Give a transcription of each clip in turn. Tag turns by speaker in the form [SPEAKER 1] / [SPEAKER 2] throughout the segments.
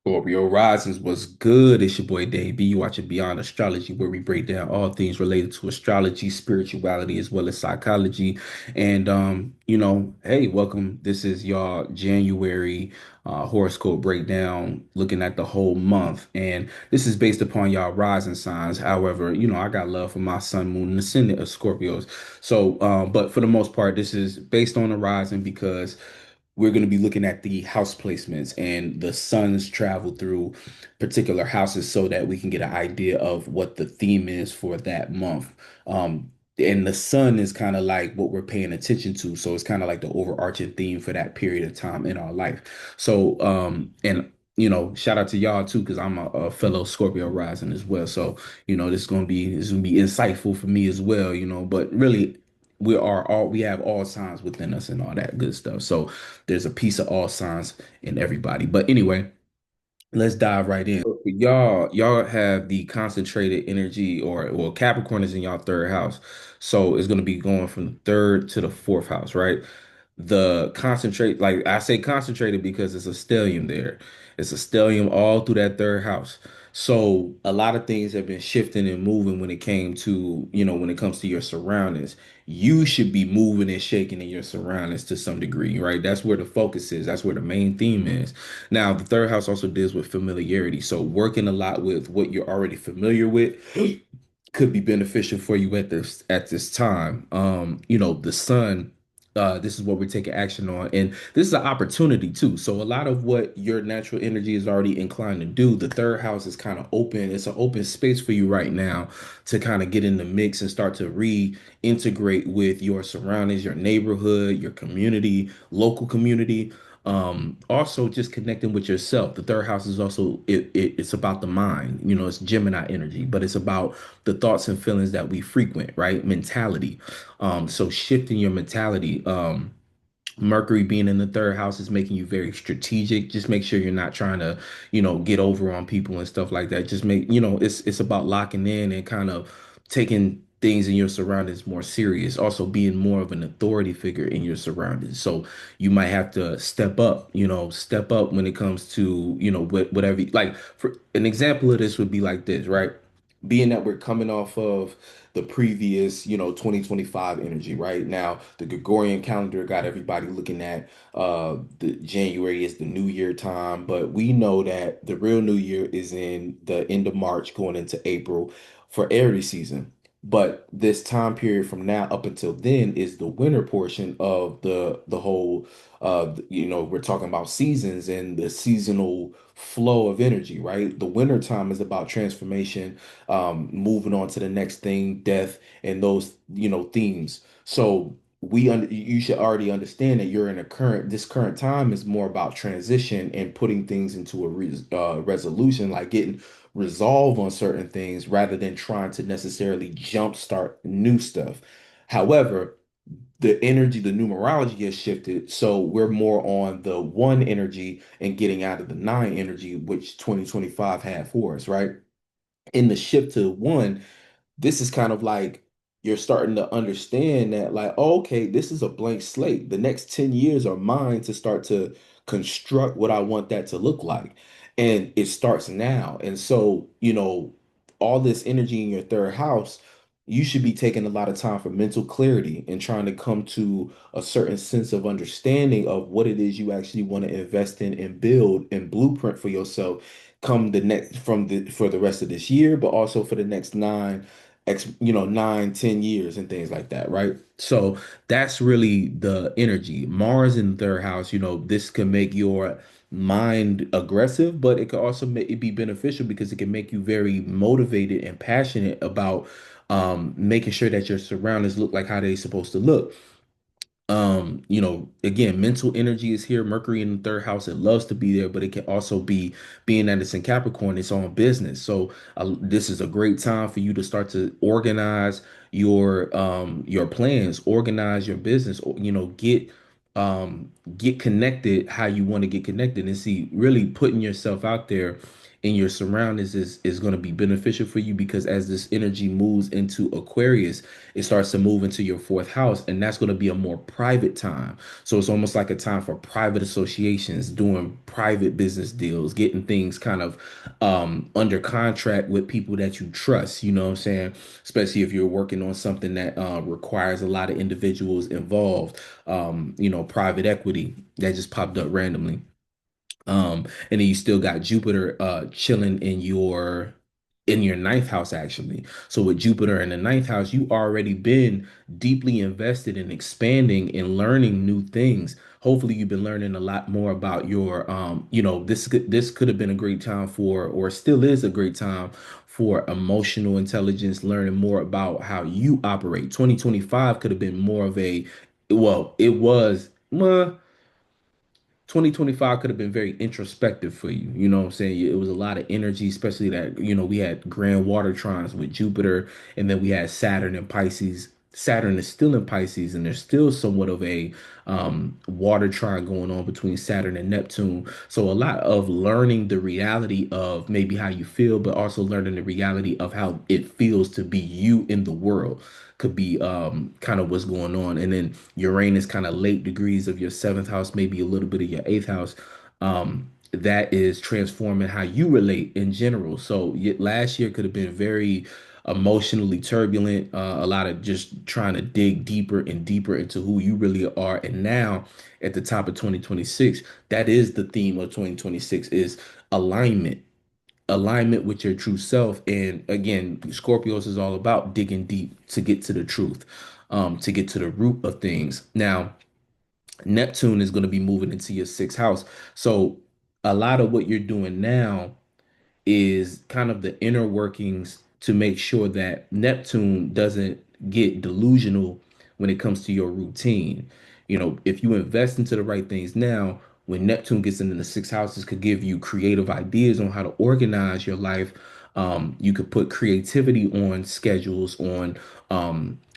[SPEAKER 1] Scorpio Risings was good. It's your boy Dave B. You watching Beyond Astrology, where we break down all things related to astrology, spirituality, as well as psychology. And hey, welcome. This is y'all January horoscope breakdown, looking at the whole month. And this is based upon y'all rising signs. However, I got love for my sun, moon, and ascendant of Scorpios. So, but for the most part, this is based on the rising because we're going to be looking at the house placements and the suns travel through particular houses so that we can get an idea of what the theme is for that month. And the sun is kind of like what we're paying attention to. So it's kind of like the overarching theme for that period of time in our life. So, and shout out to y'all too, because I'm a fellow Scorpio rising as well. So, this is gonna be insightful for me as well, but really we have all signs within us and all that good stuff. So there's a piece of all signs in everybody. But anyway, let's dive right in. So y'all have the concentrated energy, or well, Capricorn is in y'all third house. So it's gonna be going from the third to the fourth house, right? The concentrate, like I say concentrated because it's a stellium there. It's a stellium all through that third house. So a lot of things have been shifting and moving when it came to, when it comes to your surroundings. You should be moving and shaking in your surroundings to some degree, right? That's where the focus is. That's where the main theme is. Now, the third house also deals with familiarity. So working a lot with what you're already familiar with could be beneficial for you at this time. The sun, this is what we're taking action on, and this is an opportunity too. So a lot of what your natural energy is already inclined to do, the third house is kind of open. It's an open space for you right now to kind of get in the mix and start to reintegrate with your surroundings, your neighborhood, your community, local community. Also just connecting with yourself. The third house is also it's about the mind. It's Gemini energy, but it's about the thoughts and feelings that we frequent, right? Mentality. So shifting your mentality. Mercury being in the third house is making you very strategic. Just make sure you're not trying to, get over on people and stuff like that. Just make, it's about locking in and kind of taking things in your surroundings more serious. Also being more of an authority figure in your surroundings. So you might have to step up when it comes to, whatever. Like for an example of this would be like this, right? Being that we're coming off of the previous, 2025 energy, right? Now, the Gregorian calendar got everybody looking at the January is the New Year time, but we know that the real New Year is in the end of March going into April for Aries season. But this time period from now up until then is the winter portion of the whole we're talking about seasons and the seasonal flow of energy, right? The winter time is about transformation, moving on to the next thing, death, and those, themes. So you should already understand that you're in this current time is more about transition and putting things into a resolution, like getting resolve on certain things rather than trying to necessarily jumpstart new stuff. However, the energy, the numerology has shifted. So we're more on the one energy and getting out of the nine energy, which 2025 had for us, right? In the shift to one, this is kind of like you're starting to understand that, like, oh, okay, this is a blank slate. The next 10 years are mine to start to construct what I want that to look like. And it starts now. And so, all this energy in your third house, you should be taking a lot of time for mental clarity and trying to come to a certain sense of understanding of what it is you actually want to invest in and build and blueprint for yourself come the next from the for the rest of this year, but also for the next 9, 10 years and things like that, right? So that's really the energy. Mars in the third house, this can make your mind aggressive, but it can also make it be beneficial because it can make you very motivated and passionate about making sure that your surroundings look like how they're supposed to look. Again, mental energy is here. Mercury in the third house, it loves to be there, but it can also be being that it's in Capricorn, it's on business. So this is a great time for you to start to organize your plans, organize your business, or get connected how you want to get connected and see really putting yourself out there in your surroundings is going to be beneficial for you because as this energy moves into Aquarius, it starts to move into your fourth house, and that's going to be a more private time. So it's almost like a time for private associations, doing private business deals, getting things kind of under contract with people that you trust. You know what I'm saying? Especially if you're working on something that requires a lot of individuals involved. Private equity that just popped up randomly. And then you still got Jupiter chilling in your ninth house actually. So with Jupiter in the ninth house, you already been deeply invested in expanding and learning new things. Hopefully you've been learning a lot more about this could have been a great time for, or still is a great time for emotional intelligence, learning more about how you operate. 2025 could have been more of a, well, it was, well, 2025 could have been very introspective for you. You know what I'm saying? It was a lot of energy, especially that, we had grand water trines with Jupiter, and then we had Saturn and Pisces. Saturn is still in Pisces, and there's still somewhat of a water trine going on between Saturn and Neptune. So a lot of learning the reality of maybe how you feel, but also learning the reality of how it feels to be you in the world could be kind of what's going on. And then Uranus kind of late degrees of your seventh house, maybe a little bit of your eighth house. That is transforming how you relate in general. So last year could have been very emotionally turbulent, a lot of just trying to dig deeper and deeper into who you really are. And now at the top of 2026, that is the theme of 2026 is alignment, alignment with your true self. And again, Scorpios is all about digging deep to get to the truth, to get to the root of things. Now, Neptune is going to be moving into your sixth house. So a lot of what you're doing now is kind of the inner workings to make sure that Neptune doesn't get delusional when it comes to your routine. If you invest into the right things now, when Neptune gets into the six houses, could give you creative ideas on how to organize your life. You could put creativity on schedules, on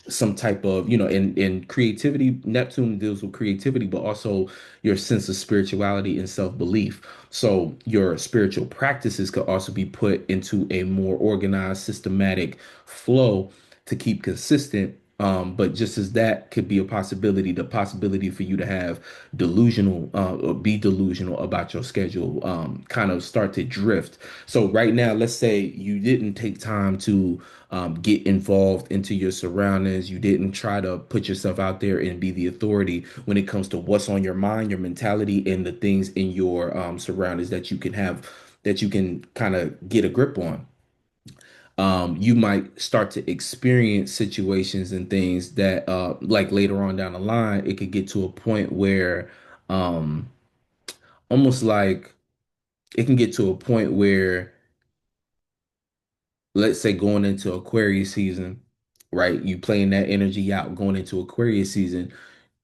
[SPEAKER 1] some type of, and creativity. Neptune deals with creativity, but also your sense of spirituality and self-belief. So your spiritual practices could also be put into a more organized, systematic flow to keep consistent. But just as that could be a possibility, the possibility for you to have delusional or be delusional about your schedule, kind of start to drift. So right now, let's say you didn't take time to get involved into your surroundings. You didn't try to put yourself out there and be the authority when it comes to what's on your mind, your mentality, and the things in your surroundings that you can have, that you can kind of get a grip on. You might start to experience situations and things that, like later on down the line, it could get to a point where, um, almost like it can get to a point where, let's say going into Aquarius season, right? You playing that energy out going into Aquarius season,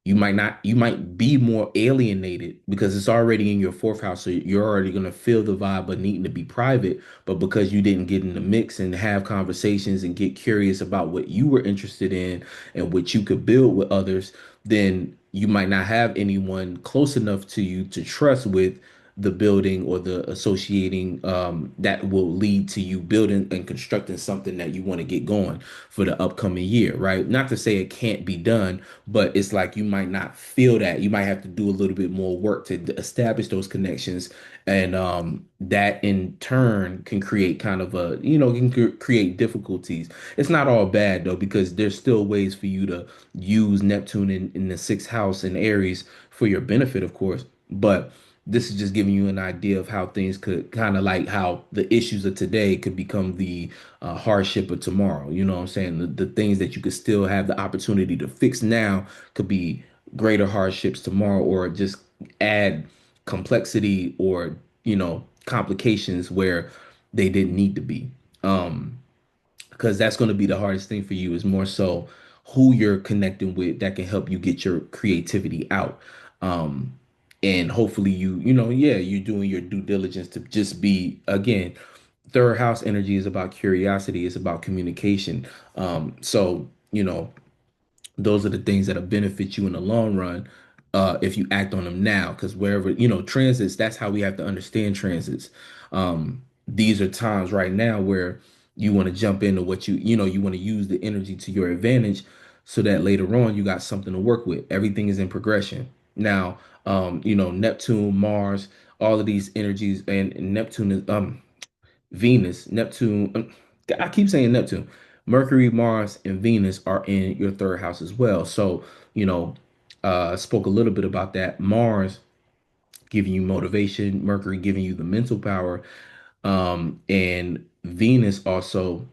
[SPEAKER 1] you might be more alienated because it's already in your fourth house. So you're already going to feel the vibe of needing to be private. But because you didn't get in the mix and have conversations and get curious about what you were interested in and what you could build with others, then you might not have anyone close enough to you to trust with the building or the associating, that will lead to you building and constructing something that you want to get going for the upcoming year, right? Not to say it can't be done, but it's like you might not feel that. You might have to do a little bit more work to establish those connections. And that in turn can create kind of a, create difficulties. It's not all bad though, because there's still ways for you to use Neptune in the sixth house in Aries for your benefit, of course. But this is just giving you an idea of how things could kind of like how the issues of today could become the hardship of tomorrow. You know what I'm saying? The things that you could still have the opportunity to fix now could be greater hardships tomorrow, or just add complexity or, complications where they didn't need to be. Um, because that's going to be the hardest thing for you is more so who you're connecting with that can help you get your creativity out. Um, and hopefully yeah, you're doing your due diligence to just be, again, third house energy is about curiosity, it's about communication. So, those are the things that'll benefit you in the long run, if you act on them now, because wherever, transits, that's how we have to understand transits. these are times right now where you want to jump into what you want to use the energy to your advantage so that later on you got something to work with. Everything is in progression. Now, Neptune, Mars, all of these energies, and Neptune is Venus, Neptune. I keep saying Neptune. Mercury, Mars, and Venus are in your third house as well. So, you know, spoke a little bit about that. Mars giving you motivation, Mercury giving you the mental power, and Venus also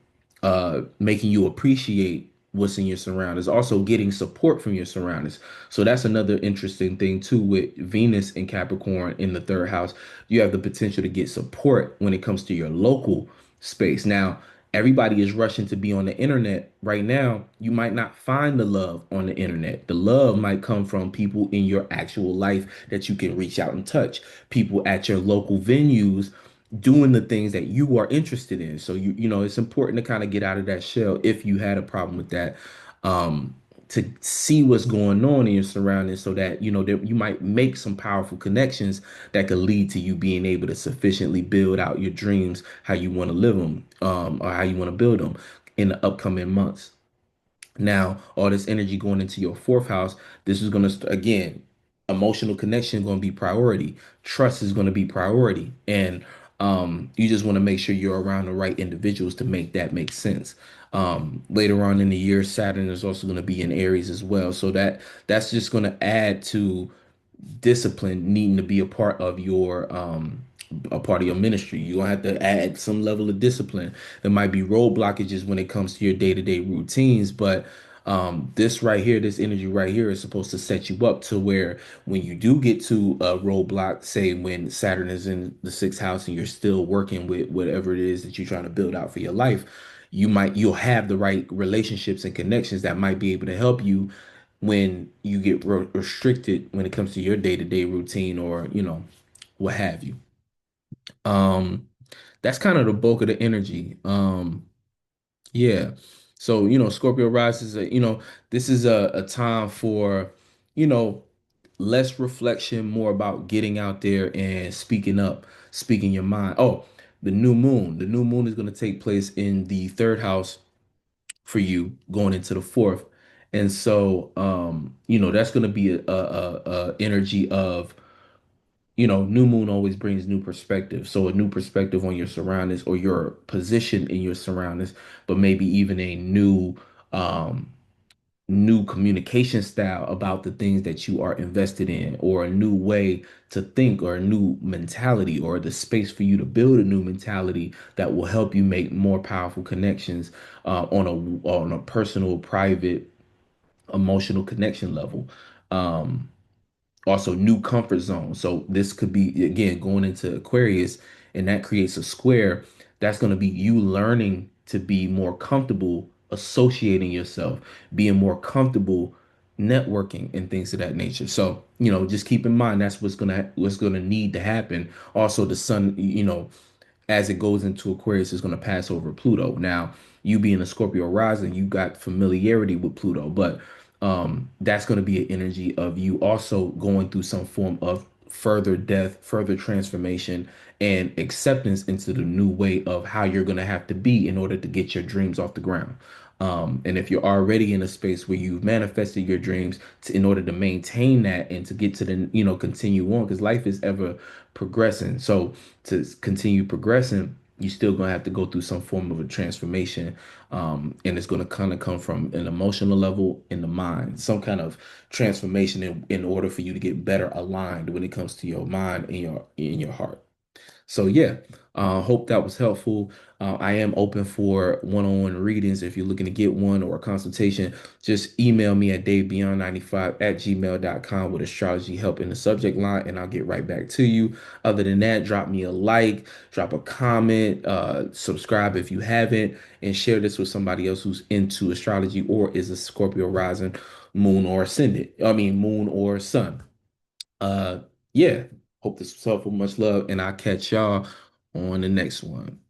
[SPEAKER 1] making you appreciate what's in your surroundings, also getting support from your surroundings. So that's another interesting thing too with Venus and Capricorn in the third house. You have the potential to get support when it comes to your local space. Now, everybody is rushing to be on the internet right now. You might not find the love on the internet. The love might come from people in your actual life that you can reach out and touch, people at your local venues doing the things that you are interested in. So it's important to kind of get out of that shell if you had a problem with that. Um, to see what's going on in your surroundings so that that you might make some powerful connections that could lead to you being able to sufficiently build out your dreams how you want to live them, or how you want to build them in the upcoming months. Now, all this energy going into your fourth house, this is going to, again, emotional connection going to be priority. Trust is going to be priority. And you just want to make sure you're around the right individuals to make that make sense. Later on in the year, Saturn is also going to be in Aries as well. So that's just going to add to discipline needing to be a part of your ministry. You're gonna have to add some level of discipline. There might be road blockages when it comes to your day-to-day routines, but this right here, this energy right here is supposed to set you up to where when you do get to a roadblock, say when Saturn is in the sixth house and you're still working with whatever it is that you're trying to build out for your life, you'll have the right relationships and connections that might be able to help you when you get restricted when it comes to your day-to-day routine, or what have you. um that's kind of the bulk of the energy. Yeah. So, Scorpio rises, this is a time for, you know, less reflection, more about getting out there and speaking up, speaking your mind. Oh, the new moon. The new moon is going to take place in the third house for you going into the fourth. And so, that's going to be a energy of, new moon always brings new perspective. So a new perspective on your surroundings or your position in your surroundings, but maybe even a um, new communication style about the things that you are invested in, or a new way to think, or a new mentality, or the space for you to build a new mentality that will help you make more powerful connections on a personal, private, emotional connection level. Um, Also new comfort zone. So this could be again going into Aquarius, and that creates a square. That's going to be you learning to be more comfortable associating yourself, being more comfortable networking and things of that nature. So, just keep in mind that's what's gonna need to happen. Also, the sun, as it goes into Aquarius, is going to pass over Pluto. Now, you being a Scorpio rising, you got familiarity with Pluto, but that's going to be an energy of you also going through some form of further death, further transformation, and acceptance into the new way of how you're going to have to be in order to get your dreams off the ground. And if you're already in a space where you've manifested your dreams in order to maintain that and to get to the, continue on, because life is ever progressing. So to continue progressing, you still gonna have to go through some form of a transformation. And it's gonna kind of come from an emotional level in the mind, some kind of transformation in order for you to get better aligned when it comes to your mind and your heart. So yeah, hope that was helpful. I am open for one-on-one readings. If you're looking to get one or a consultation, just email me at davebeyond95@gmail.com with astrology help in the subject line, and I'll get right back to you. Other than that, drop me a like, drop a comment, subscribe if you haven't, and share this with somebody else who's into astrology or is a Scorpio rising, moon or ascendant. I mean, moon or sun. Uh, yeah. Hope this was helpful. Much love, and I'll catch y'all on the next one.